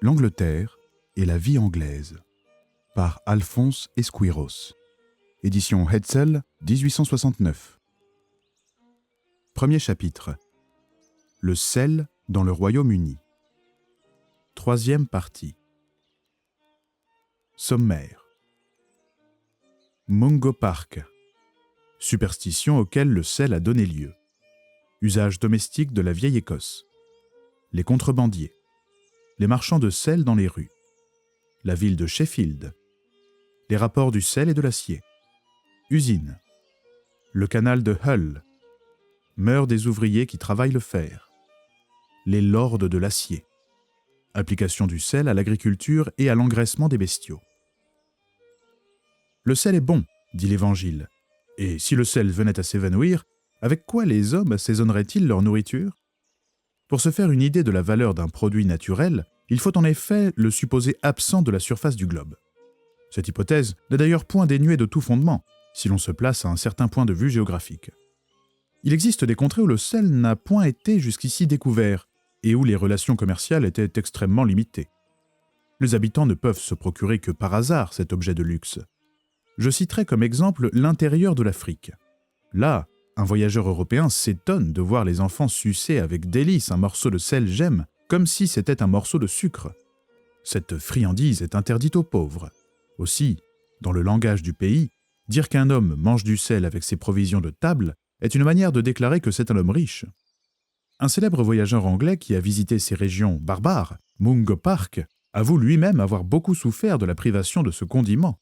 L'Angleterre et la vie anglaise, par Alphonse Esquiros. Édition Hetzel, 1869. Premier chapitre. Le sel dans le Royaume-Uni. Troisième partie. Sommaire. Mungo Park. Superstition auquel le sel a donné lieu. Usage domestique de la vieille Écosse. Les contrebandiers. Les marchands de sel dans les rues. La ville de Sheffield. Les rapports du sel et de l'acier. Usine. Le canal de Hull. Meurent des ouvriers qui travaillent le fer. Les lords de l'acier. Application du sel à l'agriculture et à l'engraissement des bestiaux. Le sel est bon, dit l'Évangile. Et si le sel venait à s'évanouir, avec quoi les hommes assaisonneraient-ils leur nourriture ? Pour se faire une idée de la valeur d'un produit naturel, il faut en effet le supposer absent de la surface du globe. Cette hypothèse n'est d'ailleurs point dénuée de tout fondement, si l'on se place à un certain point de vue géographique. Il existe des contrées où le sel n'a point été jusqu'ici découvert, et où les relations commerciales étaient extrêmement limitées. Les habitants ne peuvent se procurer que par hasard cet objet de luxe. Je citerai comme exemple l'intérieur de l'Afrique. Là, un voyageur européen s'étonne de voir les enfants sucer avec délice un morceau de sel gemme, comme si c'était un morceau de sucre. Cette friandise est interdite aux pauvres. Aussi, dans le langage du pays, dire qu'un homme mange du sel avec ses provisions de table est une manière de déclarer que c'est un homme riche. Un célèbre voyageur anglais qui a visité ces régions barbares, Mungo Park, avoue lui-même avoir beaucoup souffert de la privation de ce condiment.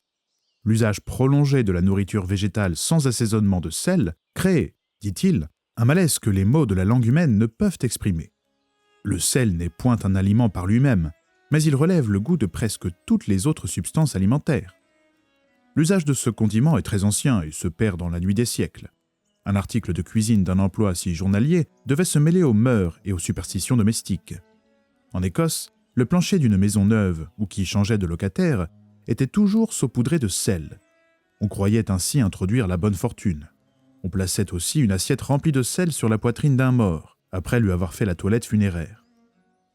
L'usage prolongé de la nourriture végétale sans assaisonnement de sel crée, dit-il, un malaise que les mots de la langue humaine ne peuvent exprimer. Le sel n'est point un aliment par lui-même, mais il relève le goût de presque toutes les autres substances alimentaires. L'usage de ce condiment est très ancien et se perd dans la nuit des siècles. Un article de cuisine d'un emploi si journalier devait se mêler aux mœurs et aux superstitions domestiques. En Écosse, le plancher d'une maison neuve ou qui changeait de locataire était toujours saupoudré de sel. On croyait ainsi introduire la bonne fortune. On plaçait aussi une assiette remplie de sel sur la poitrine d'un mort, après lui avoir fait la toilette funéraire.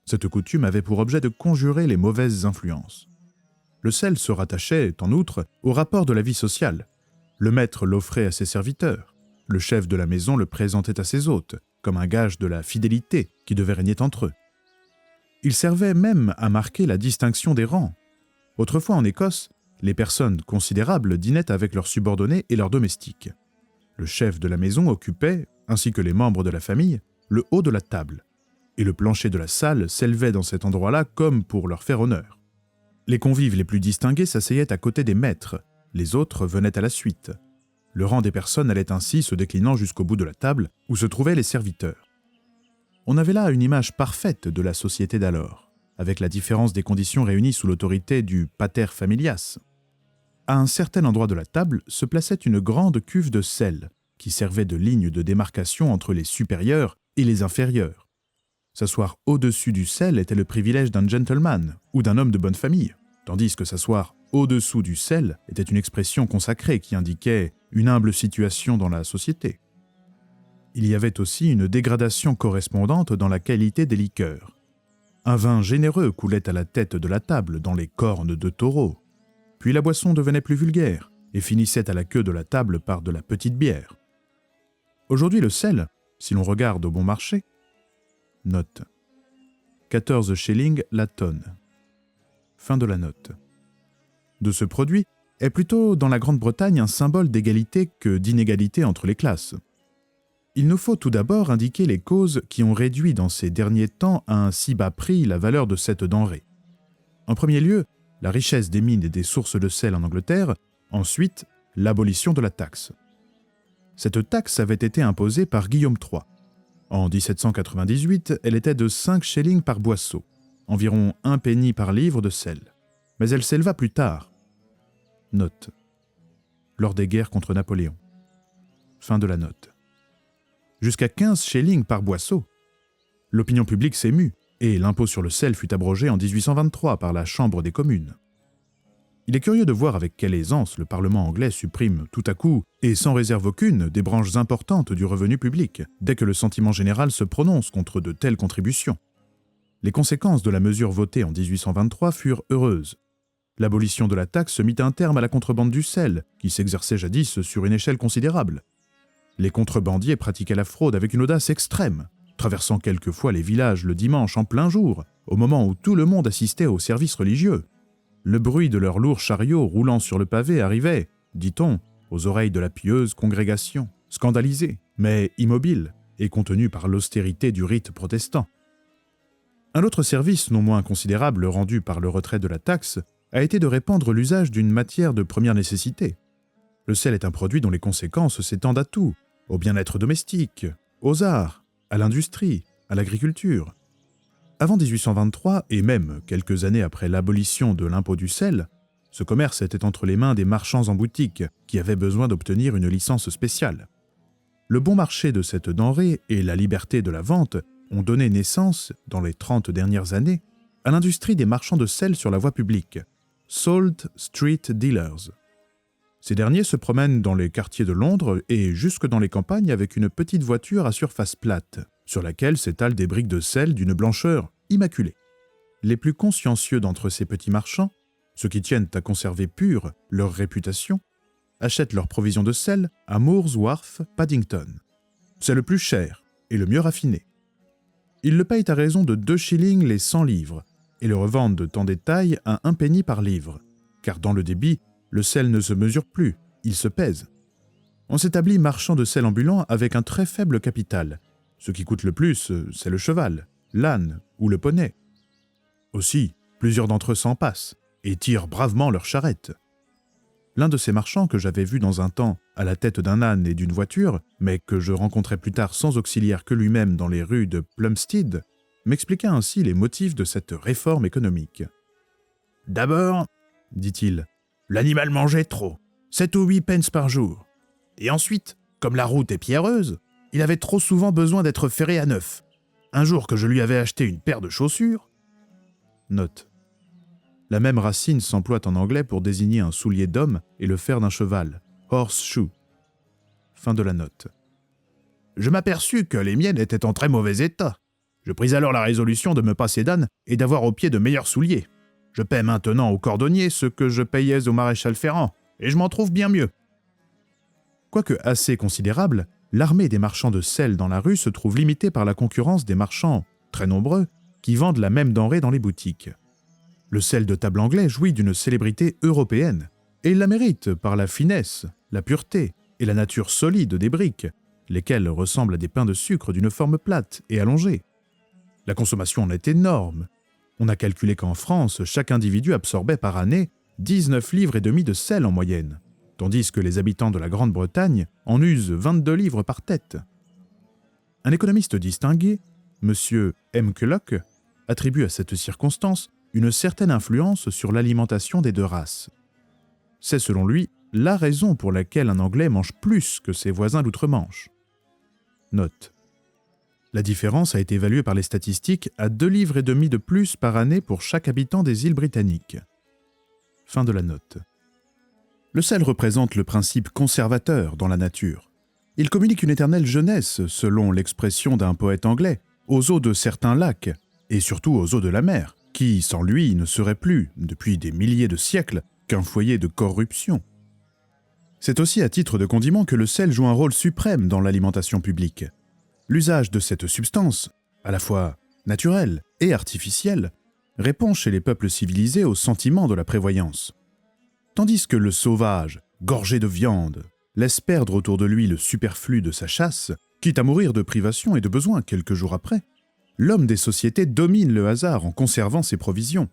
Cette coutume avait pour objet de conjurer les mauvaises influences. Le sel se rattachait, en outre, au rapport de la vie sociale. Le maître l'offrait à ses serviteurs. Le chef de la maison le présentait à ses hôtes, comme un gage de la fidélité qui devait régner entre eux. Il servait même à marquer la distinction des rangs. Autrefois en Écosse, les personnes considérables dînaient avec leurs subordonnés et leurs domestiques. Le chef de la maison occupait, ainsi que les membres de la famille, le haut de la table, et le plancher de la salle s'élevait dans cet endroit-là comme pour leur faire honneur. Les convives les plus distingués s'asseyaient à côté des maîtres, les autres venaient à la suite. Le rang des personnes allait ainsi se déclinant jusqu'au bout de la table où se trouvaient les serviteurs. On avait là une image parfaite de la société d'alors, avec la différence des conditions réunies sous l'autorité du pater familias. À un certain endroit de la table se plaçait une grande cuve de sel, qui servait de ligne de démarcation entre les supérieurs et les inférieurs. S'asseoir au-dessus du sel était le privilège d'un gentleman ou d'un homme de bonne famille, tandis que s'asseoir au-dessous du sel était une expression consacrée qui indiquait une humble situation dans la société. Il y avait aussi une dégradation correspondante dans la qualité des liqueurs. Un vin généreux coulait à la tête de la table dans les cornes de taureau. Puis la boisson devenait plus vulgaire et finissait à la queue de la table par de la petite bière. Aujourd'hui, le sel, si l'on regarde au bon marché, note 14 shillings la tonne. Fin de la note. De ce produit est plutôt dans la Grande-Bretagne un symbole d'égalité que d'inégalité entre les classes. Il nous faut tout d'abord indiquer les causes qui ont réduit dans ces derniers temps à un si bas prix la valeur de cette denrée. En premier lieu, la richesse des mines et des sources de sel en Angleterre, ensuite, l'abolition de la taxe. Cette taxe avait été imposée par Guillaume III. En 1798, elle était de 5 shillings par boisseau, environ 1 penny par livre de sel. Mais elle s'éleva plus tard. Note. Lors des guerres contre Napoléon. Fin de la note. Jusqu'à 15 shillings par boisseau. L'opinion publique s'émut, et l'impôt sur le sel fut abrogé en 1823 par la Chambre des communes. Il est curieux de voir avec quelle aisance le Parlement anglais supprime tout à coup, et sans réserve aucune, des branches importantes du revenu public, dès que le sentiment général se prononce contre de telles contributions. Les conséquences de la mesure votée en 1823 furent heureuses. L'abolition de la taxe mit un terme à la contrebande du sel, qui s'exerçait jadis sur une échelle considérable. Les contrebandiers pratiquaient la fraude avec une audace extrême, traversant quelquefois les villages le dimanche en plein jour, au moment où tout le monde assistait au service religieux. Le bruit de leurs lourds chariots roulant sur le pavé arrivait, dit-on, aux oreilles de la pieuse congrégation, scandalisée, mais immobile et contenue par l'austérité du rite protestant. Un autre service non moins considérable rendu par le retrait de la taxe a été de répandre l'usage d'une matière de première nécessité. Le sel est un produit dont les conséquences s'étendent à tout, au bien-être domestique, aux arts, à l'industrie, à l'agriculture. Avant 1823, et même quelques années après l'abolition de l'impôt du sel, ce commerce était entre les mains des marchands en boutique qui avaient besoin d'obtenir une licence spéciale. Le bon marché de cette denrée et la liberté de la vente ont donné naissance, dans les 30 dernières années, à l'industrie des marchands de sel sur la voie publique, Salt Street Dealers. Ces derniers se promènent dans les quartiers de Londres et jusque dans les campagnes avec une petite voiture à surface plate, sur laquelle s'étalent des briques de sel d'une blancheur immaculée. Les plus consciencieux d'entre ces petits marchands, ceux qui tiennent à conserver pure leur réputation, achètent leurs provisions de sel à Moores Wharf, Paddington. C'est le plus cher et le mieux raffiné. Ils le payent à raison de 2 shillings les 100 livres et le revendent en détail à 1 penny par livre, car dans le débit, le sel ne se mesure plus, il se pèse. On s'établit marchand de sel ambulant avec un très faible capital. Ce qui coûte le plus, c'est le cheval, l'âne ou le poney. Aussi, plusieurs d'entre eux s'en passent et tirent bravement leur charrette. L'un de ces marchands que j'avais vu dans un temps à la tête d'un âne et d'une voiture, mais que je rencontrai plus tard sans auxiliaire que lui-même dans les rues de Plumstead, m'expliqua ainsi les motifs de cette réforme économique. « D'abord, dit-il, l'animal mangeait trop, 7 ou 8 pence par jour. Et ensuite, comme la route est pierreuse, il avait trop souvent besoin d'être ferré à neuf. Un jour que je lui avais acheté une paire de chaussures... » Note. La même racine s'emploie en anglais pour désigner un soulier d'homme et le fer d'un cheval, horseshoe. Fin de la note. Je m'aperçus que les miennes étaient en très mauvais état. Je pris alors la résolution de me passer d'âne et d'avoir au pied de meilleurs souliers. Je paie maintenant au cordonnier ce que je payais au maréchal Ferrand, et je m'en trouve bien mieux. Quoique assez considérable, l'armée des marchands de sel dans la rue se trouve limitée par la concurrence des marchands, très nombreux, qui vendent la même denrée dans les boutiques. Le sel de table anglais jouit d'une célébrité européenne, et il la mérite par la finesse, la pureté et la nature solide des briques, lesquelles ressemblent à des pains de sucre d'une forme plate et allongée. La consommation en est énorme. On a calculé qu'en France, chaque individu absorbait par année 19 livres et demi de sel en moyenne, tandis que les habitants de la Grande-Bretagne en usent 22 livres par tête. Un économiste distingué, M. M. Culloch, attribue à cette circonstance une certaine influence sur l'alimentation des deux races. C'est selon lui la raison pour laquelle un Anglais mange plus que ses voisins d'outre-Manche. Note. La différence a été évaluée par les statistiques à 2 livres et demi de plus par année pour chaque habitant des îles britanniques. Fin de la note. Le sel représente le principe conservateur dans la nature. Il communique une éternelle jeunesse, selon l'expression d'un poète anglais, aux eaux de certains lacs, et surtout aux eaux de la mer, qui, sans lui, ne serait plus, depuis des milliers de siècles, qu'un foyer de corruption. C'est aussi à titre de condiment que le sel joue un rôle suprême dans l'alimentation publique. L'usage de cette substance, à la fois naturelle et artificielle, répond chez les peuples civilisés au sentiment de la prévoyance. Tandis que le sauvage, gorgé de viande, laisse perdre autour de lui le superflu de sa chasse, quitte à mourir de privation et de besoin quelques jours après, l'homme des sociétés domine le hasard en conservant ses provisions.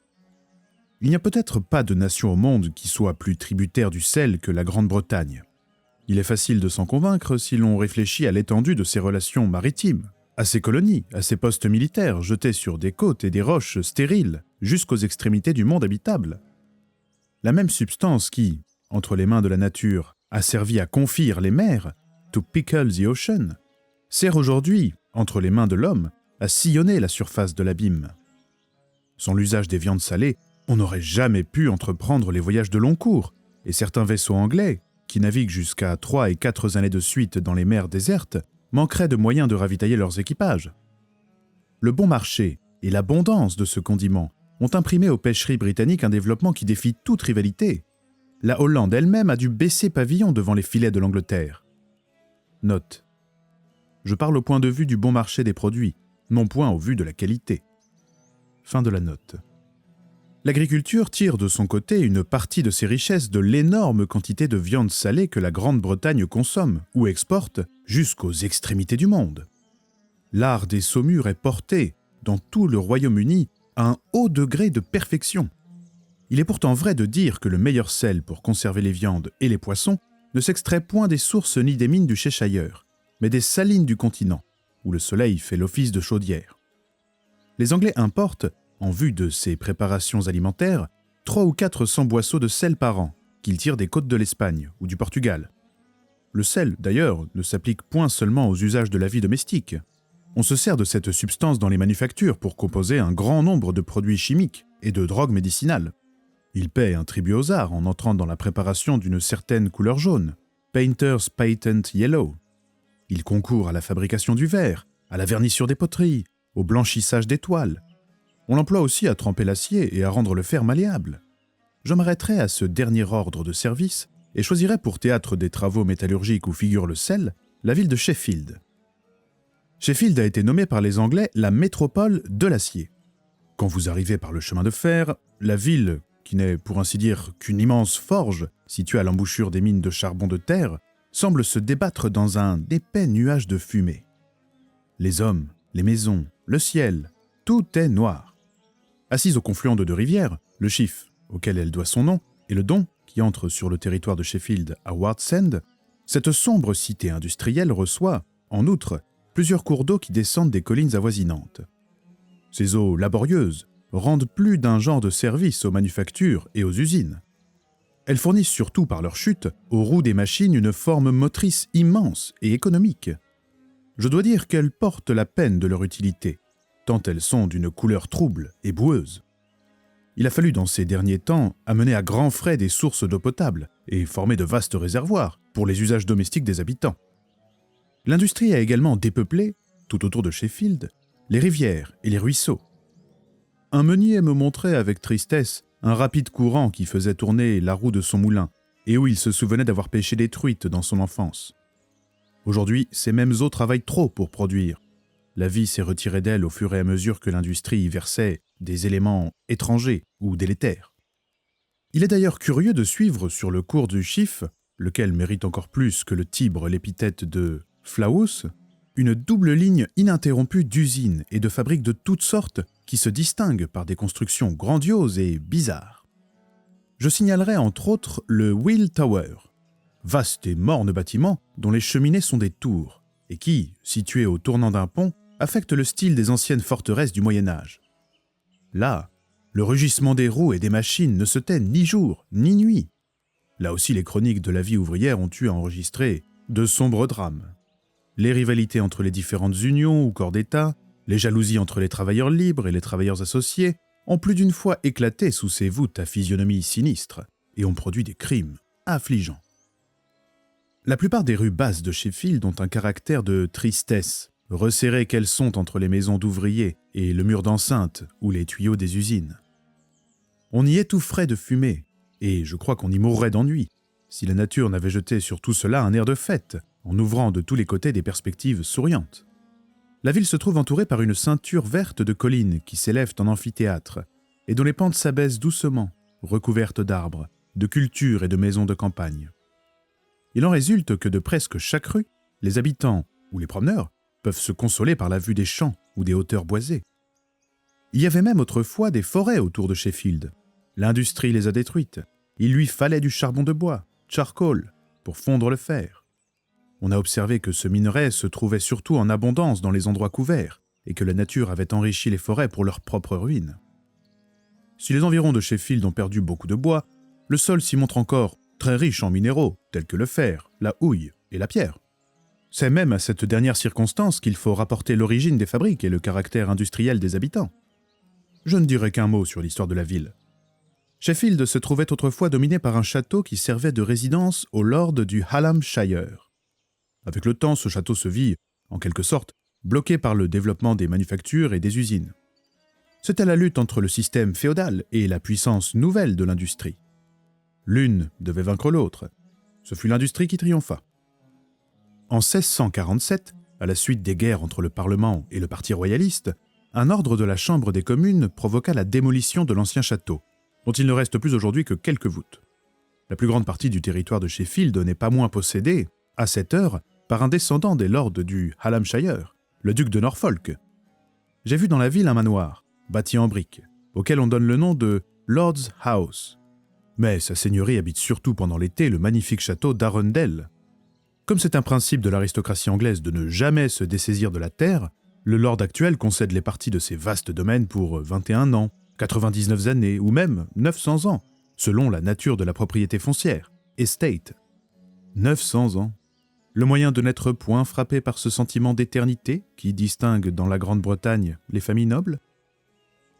Il n'y a peut-être pas de nation au monde qui soit plus tributaire du sel que la Grande-Bretagne. Il est facile de s'en convaincre si l'on réfléchit à l'étendue de ses relations maritimes, à ses colonies, à ses postes militaires jetés sur des côtes et des roches stériles, jusqu'aux extrémités du monde habitable. La même substance qui, entre les mains de la nature, a servi à confire les mers, to pickle the ocean, sert aujourd'hui, entre les mains de l'homme, à sillonner la surface de l'abîme. Sans l'usage des viandes salées, on n'aurait jamais pu entreprendre les voyages de long cours, et certains vaisseaux anglais, qui naviguent jusqu'à 3 et 4 années de suite dans les mers désertes, manqueraient de moyens de ravitailler leurs équipages. Le bon marché et l'abondance de ce condiment ont imprimé aux pêcheries britanniques un développement qui défie toute rivalité. La Hollande elle-même a dû baisser pavillon devant les filets de l'Angleterre. Note. Je parle au point de vue du bon marché des produits, non point au vu de la qualité. Fin de la note. L'agriculture tire de son côté une partie de ses richesses de l'énorme quantité de viande salée que la Grande-Bretagne consomme ou exporte jusqu'aux extrémités du monde. L'art des saumures est porté, dans tout le Royaume-Uni, à un haut degré de perfection. Il est pourtant vrai de dire que le meilleur sel pour conserver les viandes et les poissons ne s'extrait point des sources ni des mines du Cheshire, mais des salines du continent, où le soleil fait l'office de chaudière. Les Anglais importent, en vue de ces préparations alimentaires, 300 ou 400 boisseaux de sel par an, qu'ils tirent des côtes de l'Espagne ou du Portugal. Le sel, d'ailleurs, ne s'applique point seulement aux usages de la vie domestique. On se sert de cette substance dans les manufactures pour composer un grand nombre de produits chimiques et de drogues médicinales. Il paie un tribut aux arts en entrant dans la préparation d'une certaine couleur jaune, Painter's Patent Yellow. Il concourt à la fabrication du verre, à la vernissure des poteries, au blanchissage des toiles. On l'emploie aussi à tremper l'acier et à rendre le fer malléable. Je m'arrêterai à ce dernier ordre de service et choisirai pour théâtre des travaux métallurgiques où figure le sel, la ville de Sheffield. Sheffield a été nommée par les Anglais la métropole de l'acier. Quand vous arrivez par le chemin de fer, la ville, qui n'est pour ainsi dire qu'une immense forge située à l'embouchure des mines de charbon de terre, semble se débattre dans un épais nuage de fumée. Les hommes, les maisons, le ciel, tout est noir. Assise au confluent de deux rivières, le Chif, auquel elle doit son nom, et le Don, qui entre sur le territoire de Sheffield à Wardsend, cette sombre cité industrielle reçoit, en outre, plusieurs cours d'eau qui descendent des collines avoisinantes. Ces eaux laborieuses rendent plus d'un genre de service aux manufactures et aux usines. Elles fournissent surtout par leur chute aux roues des machines une forme motrice immense et économique. Je dois dire qu'elles portent la peine de leur utilité, tant elles sont d'une couleur trouble et boueuse. Il a fallu dans ces derniers temps amener à grands frais des sources d'eau potable et former de vastes réservoirs pour les usages domestiques des habitants. L'industrie a également dépeuplé, tout autour de Sheffield, les rivières et les ruisseaux. Un meunier me montrait avec tristesse un rapide courant qui faisait tourner la roue de son moulin et où il se souvenait d'avoir pêché des truites dans son enfance. Aujourd'hui, ces mêmes eaux travaillent trop pour produire. La vie s'est retirée d'elle au fur et à mesure que l'industrie y versait des éléments étrangers ou délétères. Il est d'ailleurs curieux de suivre sur le cours du Chif, lequel mérite encore plus que le Tibre l'épithète de Flaus, une double ligne ininterrompue d'usines et de fabriques de toutes sortes qui se distinguent par des constructions grandioses et bizarres. Je signalerai entre autres le Wheel Tower, vaste et morne bâtiment dont les cheminées sont des tours, et qui, situé au tournant d'un pont, affecte le style des anciennes forteresses du Moyen-Âge. Là, le rugissement des roues et des machines ne se tait ni jour ni nuit. Là aussi, les chroniques de la vie ouvrière ont eu à enregistrer de sombres drames. Les rivalités entre les différentes unions ou corps d'État, les jalousies entre les travailleurs libres et les travailleurs associés ont plus d'une fois éclaté sous ces voûtes à physionomie sinistre et ont produit des crimes affligeants. La plupart des rues basses de Sheffield ont un caractère de tristesse, resserrées qu'elles sont entre les maisons d'ouvriers et le mur d'enceinte ou les tuyaux des usines. On y étoufferait de fumée, et je crois qu'on y mourrait d'ennui, si la nature n'avait jeté sur tout cela un air de fête, en ouvrant de tous les côtés des perspectives souriantes. La ville se trouve entourée par une ceinture verte de collines qui s'élèvent en amphithéâtre, et dont les pentes s'abaissent doucement, recouvertes d'arbres, de cultures et de maisons de campagne. Il en résulte que de presque chaque rue, les habitants ou les promeneurs peuvent se consoler par la vue des champs ou des hauteurs boisées. Il y avait même autrefois des forêts autour de Sheffield. L'industrie les a détruites. Il lui fallait du charbon de bois, charcoal, pour fondre le fer. On a observé que ce minerai se trouvait surtout en abondance dans les endroits couverts et que la nature avait enrichi les forêts pour leur propre ruine. Si les environs de Sheffield ont perdu beaucoup de bois, le sol s'y montre encore très riche en minéraux tels que le fer, la houille et la pierre. C'est même à cette dernière circonstance qu'il faut rapporter l'origine des fabriques et le caractère industriel des habitants. Je ne dirai qu'un mot sur l'histoire de la ville. Sheffield se trouvait autrefois dominé par un château qui servait de résidence aux lords du Hallamshire. Avec le temps, ce château se vit, en quelque sorte, bloqué par le développement des manufactures et des usines. C'était la lutte entre le système féodal et la puissance nouvelle de l'industrie. L'une devait vaincre l'autre. Ce fut l'industrie qui triompha. En 1647, à la suite des guerres entre le Parlement et le Parti royaliste, un ordre de la Chambre des communes provoqua la démolition de l'ancien château, dont il ne reste plus aujourd'hui que quelques voûtes. La plus grande partie du territoire de Sheffield n'est pas moins possédée, à cette heure, par un descendant des lords du Hallamshire, le duc de Norfolk. J'ai vu dans la ville un manoir, bâti en briques, auquel on donne le nom de Lord's House. Mais sa seigneurie habite surtout pendant l'été le magnifique château d'Arundel. Comme c'est un principe de l'aristocratie anglaise de ne jamais se dessaisir de la terre, le lord actuel concède les parties de ses vastes domaines pour 21 ans, 99 années ou même 900 ans, selon la nature de la propriété foncière, estate. 900 ans. Le moyen de n'être point frappé par ce sentiment d'éternité qui distingue dans la Grande-Bretagne les familles nobles.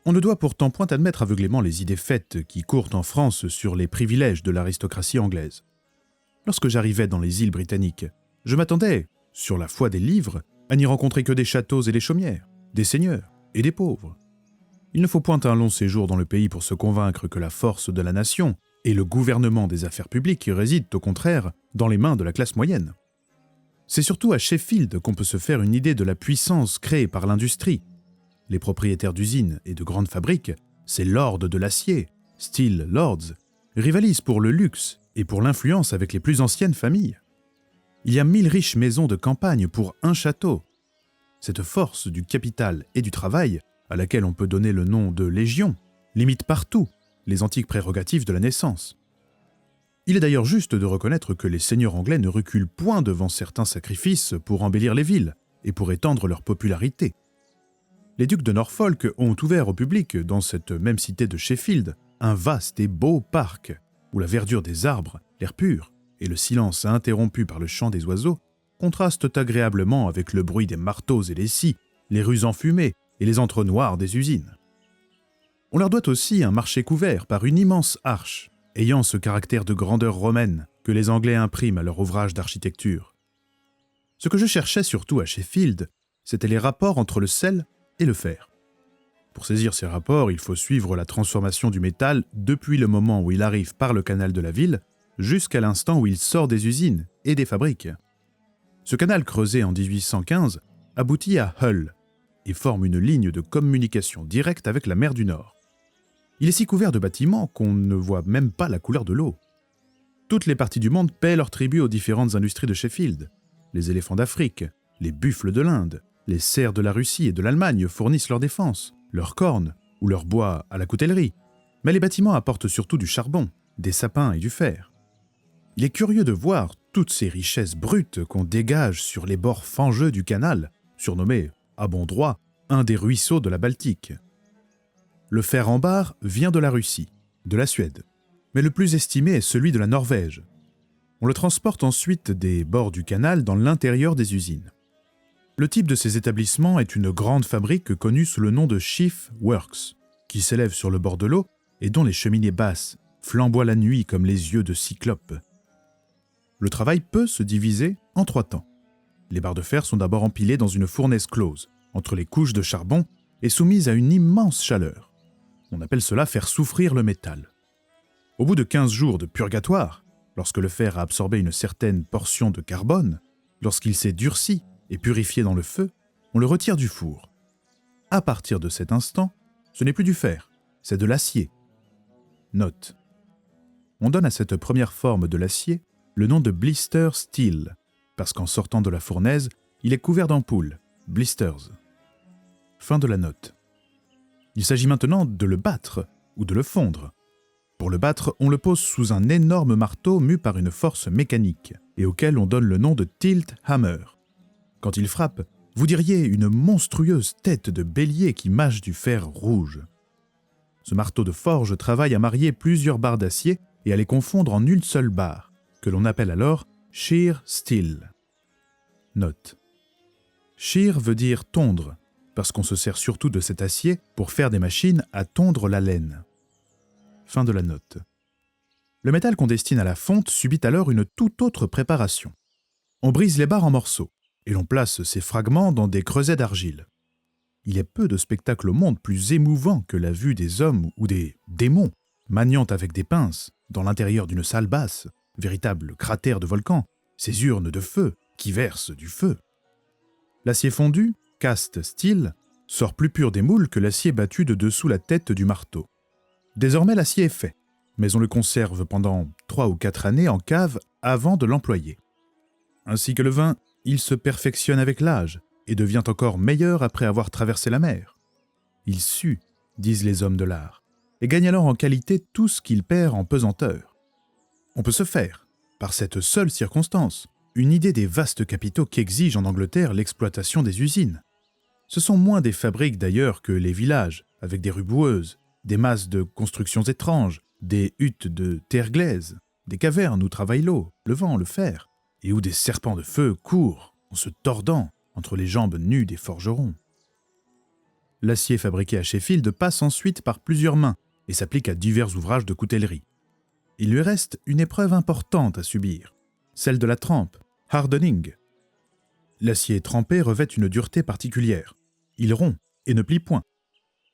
On ne doit pourtant point admettre aveuglément les idées faites qui courent en France sur les privilèges de l'aristocratie anglaise. Lorsque j'arrivais dans les îles britanniques, je m'attendais, sur la foi des livres, à n'y rencontrer que des châteaux et des chaumières, des seigneurs et des pauvres. Il ne faut point un long séjour dans le pays pour se convaincre que la force de la nation et le gouvernement des affaires publiques résident au contraire dans les mains de la classe moyenne. C'est surtout à Sheffield qu'on peut se faire une idée de la puissance créée par l'industrie. Les propriétaires d'usines et de grandes fabriques, ces lords de l'acier, steel lords, rivalisent pour le luxe et pour l'influence avec les plus anciennes familles. Il y a 1000 riches maisons de campagne pour un château. Cette force du capital et du travail, à laquelle on peut donner le nom de légion, limite partout les antiques prérogatives de la naissance. Il est d'ailleurs juste de reconnaître que les seigneurs anglais ne reculent point devant certains sacrifices pour embellir les villes et pour étendre leur popularité. Les ducs de Norfolk ont ouvert au public, dans cette même cité de Sheffield, un vaste et beau parc, où la verdure des arbres, l'air pur et le silence interrompu par le chant des oiseaux contrastent agréablement avec le bruit des marteaux et des scies, les rues enfumées et les entrenoirs des usines. On leur doit aussi un marché couvert par une immense arche, ayant ce caractère de grandeur romaine que les Anglais impriment à leur ouvrage d'architecture. Ce que je cherchais surtout à Sheffield, c'était les rapports entre le sel et le fer. Pour saisir ces rapports, il faut suivre la transformation du métal depuis le moment où il arrive par le canal de la ville jusqu'à l'instant où il sort des usines et des fabriques. Ce canal creusé en 1815 aboutit à Hull et forme une ligne de communication directe avec la mer du Nord. Il est si couvert de bâtiments qu'on ne voit même pas la couleur de l'eau. Toutes les parties du monde paient leur tribut aux différentes industries de Sheffield. Les éléphants d'Afrique, les buffles de l'Inde, les cerfs de la Russie et de l'Allemagne fournissent leur défense, leurs cornes ou leur bois à la coutellerie. Mais les bâtiments apportent surtout du charbon, des sapins et du fer. Il est curieux de voir toutes ces richesses brutes qu'on dégage sur les bords fangeux du canal, surnommé, à bon droit, un des ruisseaux de la Baltique. Le fer en barre vient de la Russie, de la Suède, mais le plus estimé est celui de la Norvège. On le transporte ensuite des bords du canal dans l'intérieur des usines. Le type de ces établissements est une grande fabrique connue sous le nom de Schiff Works, qui s'élève sur le bord de l'eau et dont les cheminées basses flamboient la nuit comme les yeux de cyclopes. Le travail peut se diviser en 3 temps. Les barres de fer sont d'abord empilées dans une fournaise close, entre les couches de charbon, et soumises à une immense chaleur. On appelle cela faire souffrir le métal. Au bout de 15 jours de purgatoire, lorsque le fer a absorbé une certaine portion de carbone, lorsqu'il s'est durci et purifié dans le feu, on le retire du four. À partir de cet instant, ce n'est plus du fer, c'est de l'acier. Note. On donne à cette première forme de l'acier le nom de blister steel, parce qu'en sortant de la fournaise, il est couvert d'ampoules, blisters. Fin de la note. Il s'agit maintenant de le battre ou de le fondre. Pour le battre, on le pose sous un énorme marteau mu par une force mécanique et auquel on donne le nom de tilt hammer. Quand il frappe, vous diriez une monstrueuse tête de bélier qui mâche du fer rouge. Ce marteau de forge travaille à marier plusieurs barres d'acier et à les confondre en une seule barre, que l'on appelle alors shear steel. Note. Shear veut dire tondre, parce qu'on se sert surtout de cet acier pour faire des machines à tondre la laine. Fin de la note. Le métal qu'on destine à la fonte subit alors une toute autre préparation. On brise les barres en morceaux, et l'on place ces fragments dans des creusets d'argile. Il y a peu de spectacles au monde plus émouvants que la vue des hommes ou des démons maniant avec des pinces, dans l'intérieur d'une salle basse, véritable cratère de volcan, ces urnes de feu qui versent du feu. L'acier fondu, cast steel, sort plus pur des moules que l'acier battu de dessous la tête du marteau. Désormais, l'acier est fait, mais on le conserve pendant 3 ou 4 années en cave avant de l'employer. Ainsi que le vin, il se perfectionne avec l'âge et devient encore meilleur après avoir traversé la mer. Il sue, disent les hommes de l'art, et gagne alors en qualité tout ce qu'il perd en pesanteur. On peut se faire, par cette seule circonstance, une idée des vastes capitaux qu'exige en Angleterre l'exploitation des usines. Ce sont moins des fabriques d'ailleurs que les villages, avec des rues boueuses, des masses de constructions étranges, des huttes de terre glaise, des cavernes où travaille l'eau, le vent, le fer, et où des serpents de feu courent en se tordant entre les jambes nues des forgerons. L'acier fabriqué à Sheffield passe ensuite par plusieurs mains et s'applique à divers ouvrages de coutellerie. Il lui reste une épreuve importante à subir, celle de la trempe, hardening. L'acier trempé revêt une dureté particulière. Il rompt et ne plie point.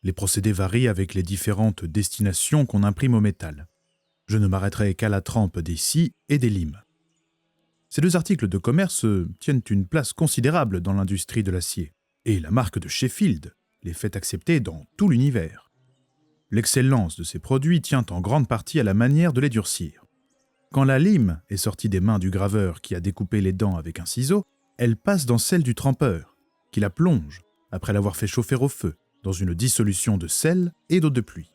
Les procédés varient avec les différentes destinations qu'on imprime au métal. Je ne m'arrêterai qu'à la trempe des scies et des limes. Ces deux articles de commerce tiennent une place considérable dans l'industrie de l'acier, et la marque de Sheffield les fait accepter dans tout l'univers. L'excellence de ces produits tient en grande partie à la manière de les durcir. Quand la lime est sortie des mains du graveur qui a découpé les dents avec un ciseau, elle passe dans celle du trempeur, qui la plonge, après l'avoir fait chauffer au feu, dans une dissolution de sel et d'eau de pluie.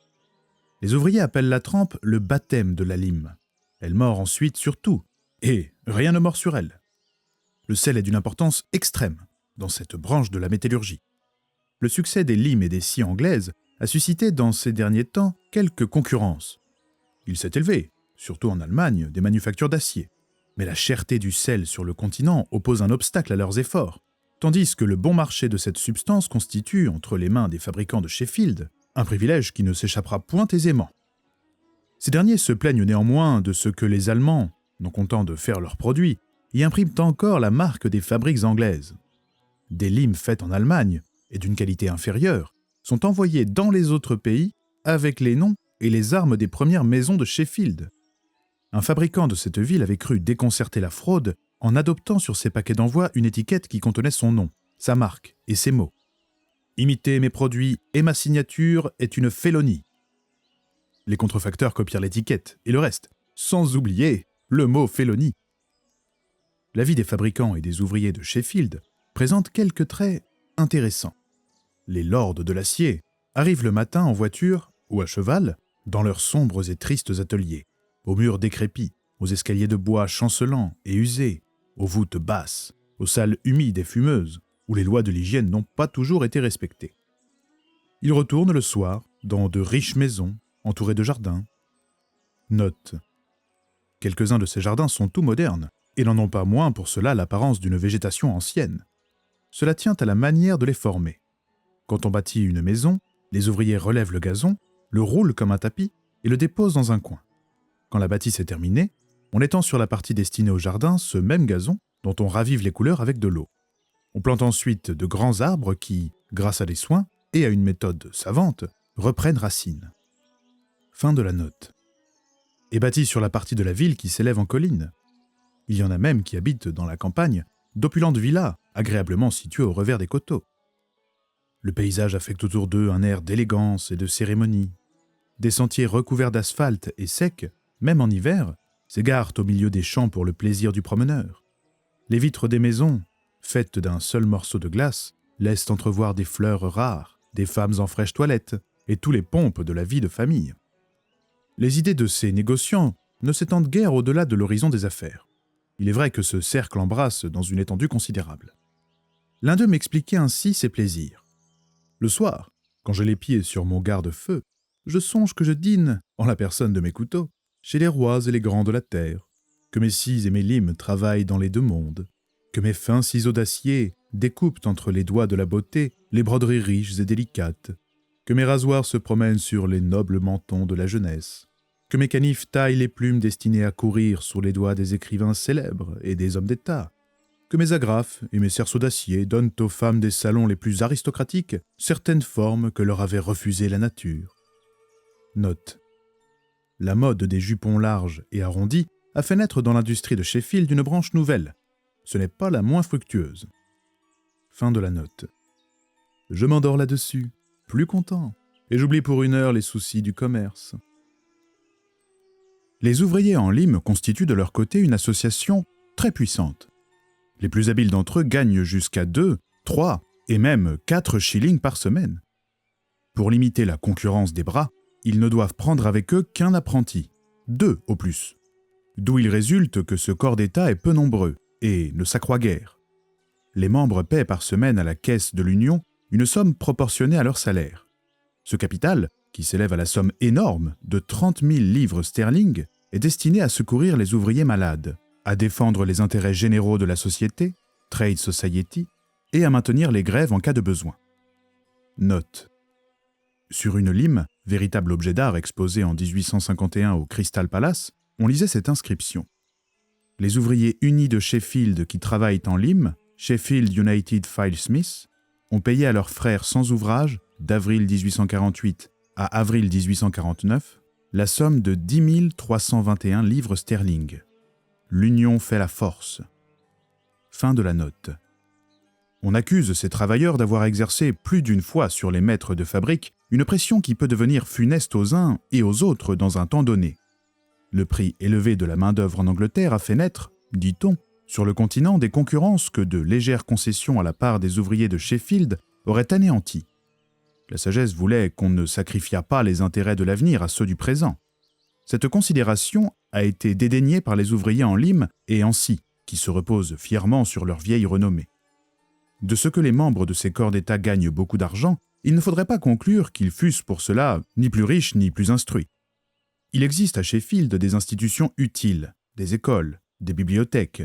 Les ouvriers appellent la trempe le baptême de la lime. Elle mord ensuite sur tout, et rien ne mord sur elle. Le sel est d'une importance extrême dans cette branche de la métallurgie. Le succès des limes et des scies anglaises a suscité dans ces derniers temps quelques concurrences. Il s'est élevé, surtout en Allemagne, des manufactures d'acier. Mais la cherté du sel sur le continent oppose un obstacle à leurs efforts, tandis que le bon marché de cette substance constitue, entre les mains des fabricants de Sheffield, un privilège qui ne s'échappera point aisément. Ces derniers se plaignent néanmoins de ce que les Allemands, non contents de faire leurs produits, y impriment encore la marque des fabriques anglaises. Des limes faites en Allemagne, et d'une qualité inférieure, sont envoyées dans les autres pays avec les noms et les armes des premières maisons de Sheffield. Un fabricant de cette ville avait cru déconcerter la fraude en adoptant sur ses paquets d'envoi une étiquette qui contenait son nom, sa marque et ses mots. « Imiter mes produits et ma signature est une félonie ». Les contrefacteurs copièrent l'étiquette et le reste, sans oublier le mot félonie. La vie des fabricants et des ouvriers de Sheffield présente quelques traits intéressants. Les lords de l'acier arrivent le matin en voiture ou à cheval dans leurs sombres et tristes ateliers, aux murs décrépits, aux escaliers de bois chancelants et usés, aux voûtes basses, aux salles humides et fumeuses, où les lois de l'hygiène n'ont pas toujours été respectées. Ils retournent le soir dans de riches maisons, entourées de jardins. Note. Quelques-uns de ces jardins sont tout modernes, et n'en ont pas moins pour cela l'apparence d'une végétation ancienne. Cela tient à la manière de les former. Quand on bâtit une maison, les ouvriers relèvent le gazon, le roulent comme un tapis et le déposent dans un coin. Quand la bâtisse est terminée, on étend sur la partie destinée au jardin ce même gazon dont on ravive les couleurs avec de l'eau. On plante ensuite de grands arbres qui, grâce à des soins et à une méthode savante, reprennent racine. Fin de la note. Est bâtie sur la partie de la ville qui s'élève en colline. Il y en a même qui habitent dans la campagne d'opulentes villas, agréablement situées au revers des coteaux. Le paysage affecte autour d'eux un air d'élégance et de cérémonie. Des sentiers recouverts d'asphalte et secs, même en hiver, s'égarent au milieu des champs pour le plaisir du promeneur. Les vitres des maisons, faites d'un seul morceau de glace, laissent entrevoir des fleurs rares, des femmes en fraîche toilette et tous les pompes de la vie de famille. Les idées de ces négociants ne s'étendent guère au-delà de l'horizon des affaires. Il est vrai que ce cercle embrasse dans une étendue considérable. L'un d'eux m'expliquait ainsi ses plaisirs. Le soir, quand j'ai les pieds sur mon garde-feu, je songe que je dîne, en la personne de mes couteaux, chez les rois et les grands de la terre, que mes scies et mes limes travaillent dans les deux mondes, que mes fins ciseaux d'acier découpent entre les doigts de la beauté les broderies riches et délicates, que mes rasoirs se promènent sur les nobles mentons de la jeunesse, que mes canifs taillent les plumes destinées à courir sur les doigts des écrivains célèbres et des hommes d'État, que mes agrafes et mes cerceaux d'acier donnent aux femmes des salons les plus aristocratiques certaines formes que leur avait refusées la nature. Note. La mode des jupons larges et arrondis a fait naître dans l'industrie de Sheffield une branche nouvelle. Ce n'est pas la moins fructueuse. Fin de la note. Je m'endors là-dessus, plus content, et j'oublie pour une heure les soucis du commerce. Les ouvriers en lime constituent de leur côté une association très puissante. Les plus habiles d'entre eux gagnent jusqu'à 2, 3 et même 4 shillings par semaine. Pour limiter la concurrence des bras, ils ne doivent prendre avec eux qu'un apprenti, 2 au plus. D'où il résulte que ce corps d'État est peu nombreux et ne s'accroît guère. Les membres paient par semaine à la caisse de l'Union une somme proportionnée à leur salaire. Ce capital, qui s'élève à la somme énorme de 30 000 livres sterling, est destiné à secourir les ouvriers malades, à défendre les intérêts généraux de la société, Trade Society, et à maintenir les grèves en cas de besoin. Note. Sur une lime, véritable objet d'art exposé en 1851 au Crystal Palace, on lisait cette inscription. Les ouvriers unis de Sheffield qui travaillent en lime, Sheffield United Filesmiths, ont payé à leurs frères sans ouvrage, d'avril 1848 à avril 1849, la somme de 10 321 livres sterling. L'union fait la force. Fin de la note. On accuse ces travailleurs d'avoir exercé plus d'une fois sur les maîtres de fabrique une pression qui peut devenir funeste aux uns et aux autres dans un temps donné. Le prix élevé de la main-d'œuvre en Angleterre a fait naître, dit-on, sur le continent des concurrences que de légères concessions à la part des ouvriers de Sheffield auraient anéanties. La sagesse voulait qu'on ne sacrifiât pas les intérêts de l'avenir à ceux du présent. Cette considération a été dédaignée par les ouvriers en lime et en scie, qui se reposent fièrement sur leur vieille renommée. De ce que les membres de ces corps d'État gagnent beaucoup d'argent, il ne faudrait pas conclure qu'ils fussent pour cela ni plus riches ni plus instruits. Il existe à Sheffield des institutions utiles, des écoles, des bibliothèques.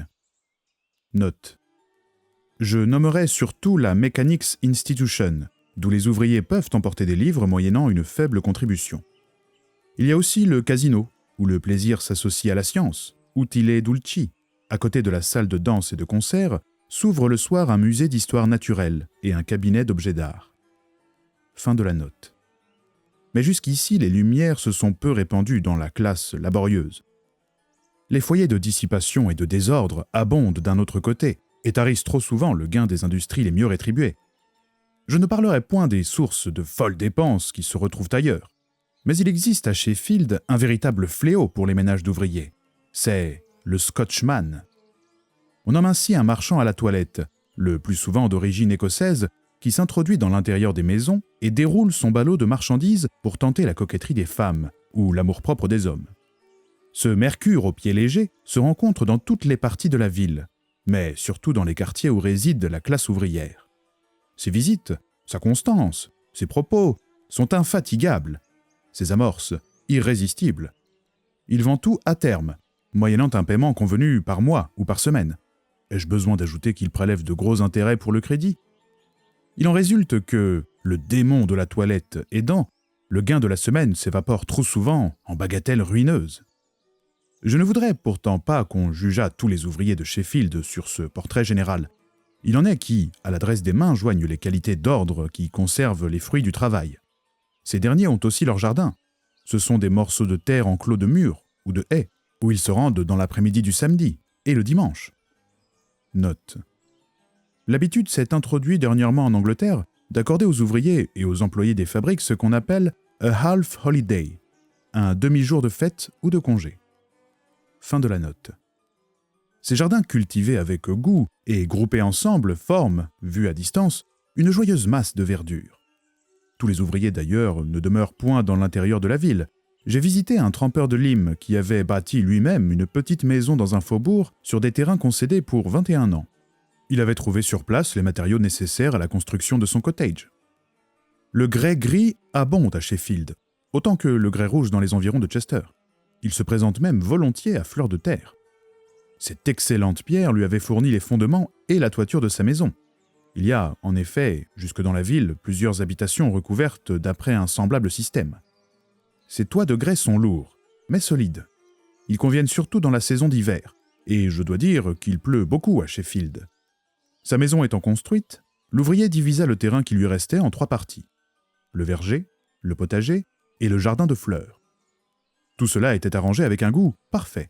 Note. Je nommerai surtout la Mechanics Institution, d'où les ouvriers peuvent emporter des livres moyennant une faible contribution. Il y a aussi le casino, où le plaisir s'associe à la science, Utile Dulci. À côté de la salle de danse et de concert, s'ouvre le soir un musée d'histoire naturelle et un cabinet d'objets d'art. Fin de la note. Mais jusqu'ici, les lumières se sont peu répandues dans la classe laborieuse. Les foyers de dissipation et de désordre abondent d'un autre côté et tarissent trop souvent le gain des industries les mieux rétribuées. Je ne parlerai point des sources de folles dépenses qui se retrouvent ailleurs, mais il existe à Sheffield un véritable fléau pour les ménages d'ouvriers. C'est le Scotchman. On nomme ainsi un marchand à la toilette, le plus souvent d'origine écossaise, qui s'introduit dans l'intérieur des maisons et déroule son ballot de marchandises pour tenter la coquetterie des femmes ou l'amour-propre des hommes. Ce mercure au pied léger se rencontre dans toutes les parties de la ville, mais surtout dans les quartiers où réside la classe ouvrière. Ses visites, sa constance, ses propos sont infatigables, ses amorces irrésistibles. Il vend tout à terme, moyennant un paiement convenu par mois ou par semaine. Ai-je besoin d'ajouter qu'il prélève de gros intérêts pour le crédit ? Il en résulte que, le démon de la toilette aidant, le gain de la semaine s'évapore trop souvent en bagatelles ruineuses. Je ne voudrais pourtant pas qu'on jugeât tous les ouvriers de Sheffield sur ce portrait général. Il en est qui, à l'adresse des mains, joignent les qualités d'ordre qui conservent les fruits du travail. Ces derniers ont aussi leur jardin. Ce sont des morceaux de terre enclos de murs ou de haies, où ils se rendent dans l'après-midi du samedi et le dimanche. Note. L'habitude s'est introduite dernièrement en Angleterre d'accorder aux ouvriers et aux employés des fabriques ce qu'on appelle « a half holiday », un demi-jour de fête ou de congé. Fin de la note. Ces jardins cultivés avec goût et groupés ensemble forment, vus à distance, une joyeuse masse de verdure. Tous les ouvriers d'ailleurs ne demeurent point dans l'intérieur de la ville. J'ai visité un trempeur de lime qui avait bâti lui-même une petite maison dans un faubourg sur des terrains concédés pour 21 ans. Il avait trouvé sur place les matériaux nécessaires à la construction de son cottage. Le grès gris abonde à Sheffield, autant que le grès rouge dans les environs de Chester. Il se présente même volontiers à fleur de terre. Cette excellente pierre lui avait fourni les fondements et la toiture de sa maison. Il y a, en effet, jusque dans la ville, plusieurs habitations recouvertes d'après un semblable système. Ces toits de grès sont lourds, mais solides. Ils conviennent surtout dans la saison d'hiver, et je dois dire qu'il pleut beaucoup à Sheffield. Sa maison étant construite, l'ouvrier divisa le terrain qui lui restait en 3 parties. Le verger, le potager et le jardin de fleurs. Tout cela était arrangé avec un goût parfait.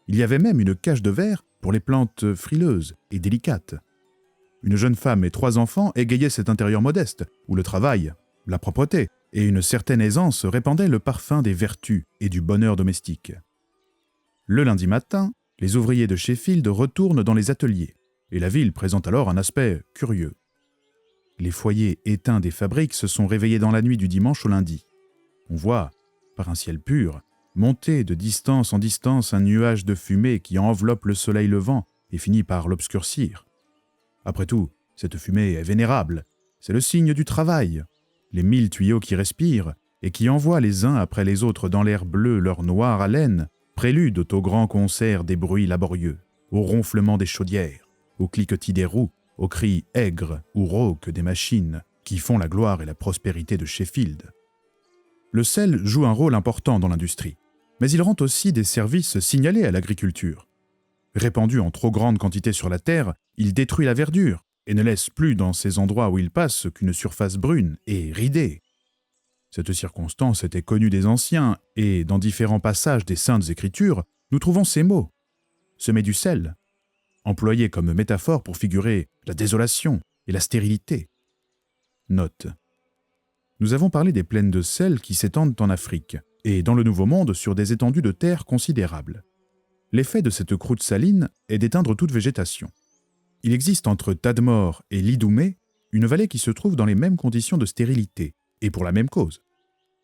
Il y avait même une cage de verre pour les plantes frileuses et délicates. Une jeune femme et 3 enfants égayaient cet intérieur modeste, où le travail, la propreté et une certaine aisance répandaient le parfum des vertus et du bonheur domestique. Le lundi matin, les ouvriers de Sheffield retournent dans les ateliers, et la ville présente alors un aspect curieux. Les foyers éteints des fabriques se sont réveillés dans la nuit du dimanche au lundi. On voit, par un ciel pur, monter de distance en distance un nuage de fumée qui enveloppe le soleil levant et finit par l'obscurcir. Après tout, cette fumée est vénérable, c'est le signe du travail. Les 1000 tuyaux qui respirent et qui envoient les uns après les autres dans l'air bleu leur noire haleine, préludent au grand concert des bruits laborieux, au ronflement des chaudières, au cliquetis des roues, aux cris aigres ou rauques des machines qui font la gloire et la prospérité de Sheffield. Le sel joue un rôle important dans l'industrie, mais il rend aussi des services signalés à l'agriculture. Répandu en trop grande quantité sur la terre, il détruit la verdure et ne laisse plus dans ces endroits où il passe qu'une surface brune et ridée. Cette circonstance était connue des anciens et, dans différents passages des Saintes Écritures, nous trouvons ces mots « semer du sel », employés comme métaphore pour figurer la désolation et la stérilité. Note. Nous avons parlé des plaines de sel qui s'étendent en Afrique et dans le Nouveau Monde sur des étendues de terre considérables. L'effet de cette croûte saline est d'éteindre toute végétation. Il existe entre Tadmor et l'Idoumé une vallée qui se trouve dans les mêmes conditions de stérilité, et pour la même cause.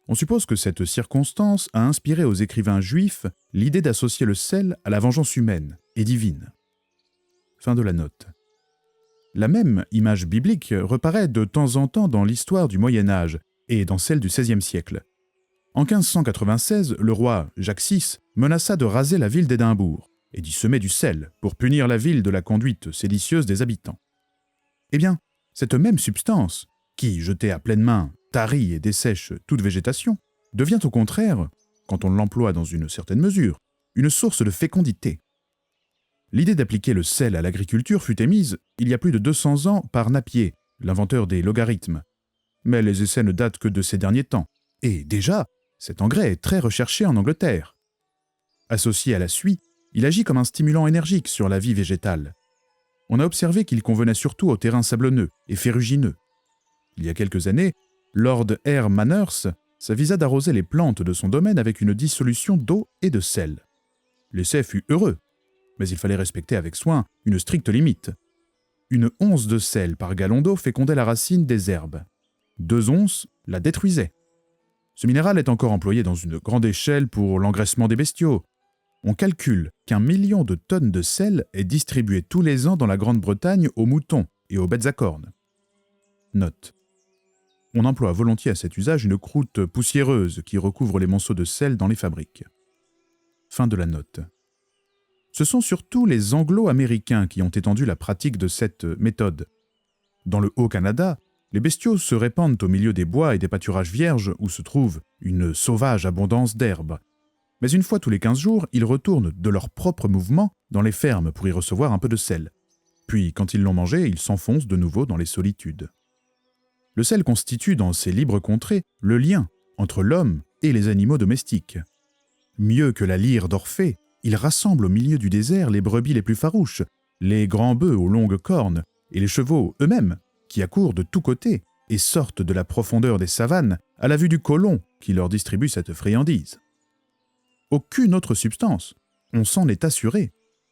On suppose que cette circonstance a inspiré aux écrivains juifs l'idée d'associer le sel à la vengeance humaine et divine. Fin de la note. La même image biblique reparaît de temps en temps dans l'histoire du Moyen Âge et dans celle du XVIe siècle. En 1596, le roi Jacques VI menaça de raser la ville d'Édimbourg et d'y semer du sel pour punir la ville de la conduite séditieuse des habitants. Eh bien, cette même substance, qui, jetée à pleine main, tarit et dessèche toute végétation, devient au contraire, quand on l'emploie dans une certaine mesure, une source de fécondité. L'idée d'appliquer le sel à l'agriculture fut émise il y a plus de 200 ans par Napier, l'inventeur des logarithmes. Mais les essais ne datent que de ces derniers temps, et déjà, cet engrais est très recherché en Angleterre. Associé à la suie, il agit comme un stimulant énergique sur la vie végétale. On a observé qu'il convenait surtout aux terrains sablonneux et ferrugineux. Il y a quelques années, Lord R. Manners s'avisa d'arroser les plantes de son domaine avec une dissolution d'eau et de sel. L'essai fut heureux, mais il fallait respecter avec soin une stricte limite. Une once de sel par gallon d'eau fécondait la racine des herbes. 2 onces la détruisaient. Ce minéral est encore employé dans une grande échelle pour l'engraissement des bestiaux. On calcule qu'1 million de tonnes de sel est distribué tous les ans dans la Grande-Bretagne aux moutons et aux bêtes à cornes. Note. On emploie volontiers à cet usage une croûte poussiéreuse qui recouvre les monceaux de sel dans les fabriques. Fin de la note. Ce sont surtout les Anglo-Américains qui ont étendu la pratique de cette méthode. Dans le Haut-Canada, les bestiaux se répandent au milieu des bois et des pâturages vierges où se trouve une sauvage abondance d'herbes. Mais une fois tous les 15 jours, ils retournent de leur propre mouvement dans les fermes pour y recevoir un peu de sel. Puis, quand ils l'ont mangé, ils s'enfoncent de nouveau dans les solitudes. Le sel constitue dans ces libres contrées le lien entre l'homme et les animaux domestiques. Mieux que la lyre d'Orphée, il rassemble au milieu du désert les brebis les plus farouches, les grands bœufs aux longues cornes et les chevaux eux-mêmes, qui accourent de tous côtés et sortent de la profondeur des savanes à la vue du colon qui leur distribue cette friandise. Aucune autre substance, on s'en est assuré,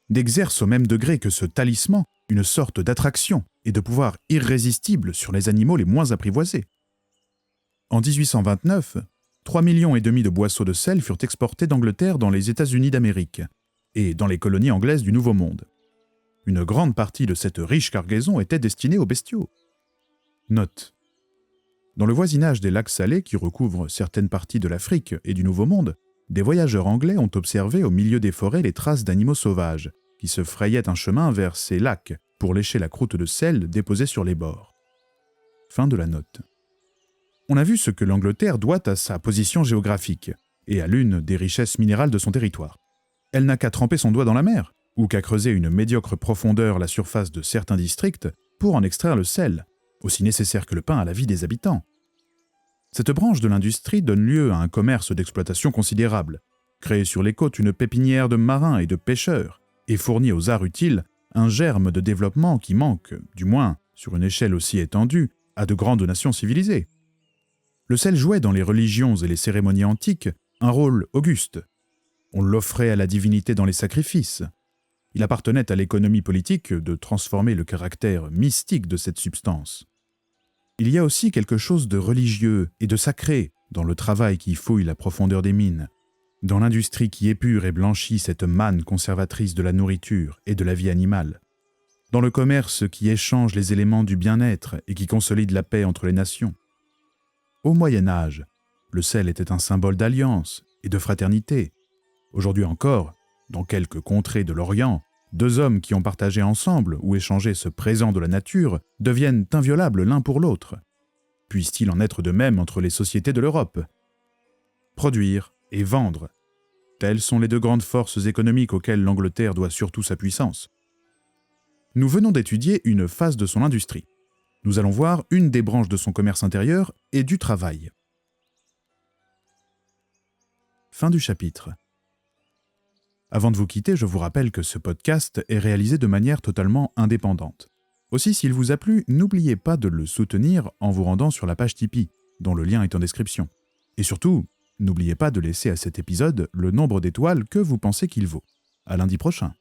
n'exerce au même degré que ce talisman une sorte d'attraction et de pouvoir irrésistible sur les animaux les moins apprivoisés. En 1829, 3,5 millions de boisseaux de sel furent exportés d'Angleterre dans les États-Unis d'Amérique et dans les colonies anglaises du Nouveau Monde. Une grande partie de cette riche cargaison était destinée aux bestiaux. Note. Dans le voisinage des lacs salés qui recouvrent certaines parties de l'Afrique et du Nouveau Monde, des voyageurs anglais ont observé au milieu des forêts les traces d'animaux sauvages qui se frayaient un chemin vers ces lacs pour lécher la croûte de sel déposée sur les bords. Fin de la note. On a vu ce que l'Angleterre doit à sa position géographique et à l'une des richesses minérales de son territoire. Elle n'a qu'à tremper son doigt dans la mer ou qu'à creuser une médiocre profondeur la surface de certains districts pour en extraire le sel, aussi nécessaire que le pain à la vie des habitants. Cette branche de l'industrie donne lieu à un commerce d'exploitation considérable, crée sur les côtes une pépinière de marins et de pêcheurs, et fournit aux arts utiles un germe de développement qui manque, du moins sur une échelle aussi étendue, à de grandes nations civilisées. Le sel jouait dans les religions et les cérémonies antiques un rôle auguste. On l'offrait à la divinité dans les sacrifices. Il appartenait à l'économie politique de transformer le caractère mystique de cette substance. Il y a aussi quelque chose de religieux et de sacré dans le travail qui fouille la profondeur des mines, dans l'industrie qui épure et blanchit cette manne conservatrice de la nourriture et de la vie animale, dans le commerce qui échange les éléments du bien-être et qui consolide la paix entre les nations. Au Moyen Âge, le sel était un symbole d'alliance et de fraternité. Aujourd'hui encore, dans quelques contrées de l'Orient, deux hommes qui ont partagé ensemble ou échangé ce présent de la nature deviennent inviolables l'un pour l'autre. Puisse-t-il en être de même entre les sociétés de l'Europe ? Produire et vendre, telles sont les deux grandes forces économiques auxquelles l'Angleterre doit surtout sa puissance. Nous venons d'étudier une phase de son industrie. Nous allons voir une des branches de son commerce intérieur et du travail. Fin du chapitre. Avant de vous quitter, je vous rappelle que ce podcast est réalisé de manière totalement indépendante. Aussi, s'il vous a plu, n'oubliez pas de le soutenir en vous rendant sur la page Tipeee, dont le lien est en description. Et surtout, n'oubliez pas de laisser à cet épisode le nombre d'étoiles que vous pensez qu'il vaut. À lundi prochain.